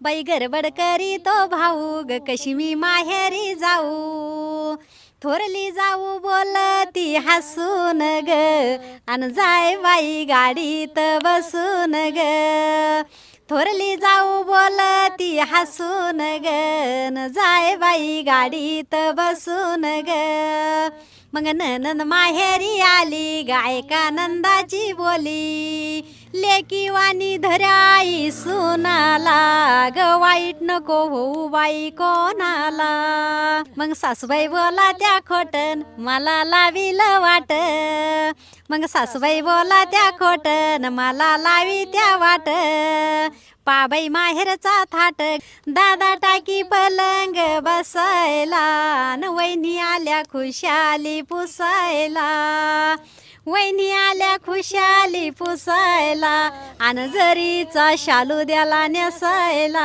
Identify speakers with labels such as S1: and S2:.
S1: बाई गडबड करी तो भाऊ ग कशी मी माहेरी जाऊ. थोरली जाऊ बोलती हसून ग अन जाय बाई गाडीत बसून ग. थोरली जाऊ बोलती हसून ग न जाय बाई गाडीत बसून ग. मग ननंद माहेरी आली गायका नंदाची बोली. लेकी वाणी धराई सुनाला ग वाईट नको होऊ बाई कोणाला. मग सासूबाई बोला त्या खोटन मला लाविलं वाट. मग सासूबाई बोला त्या खोटन मला लावी त्या वाट. पाबाई माहेरचा थाट दादा टाकी पलंग बसायला न वहिनी आल्या खुशाली पुसायला. वहिनी आल्या खुशाली पुसायला अन जरीचा शालू द्याला नेसायला.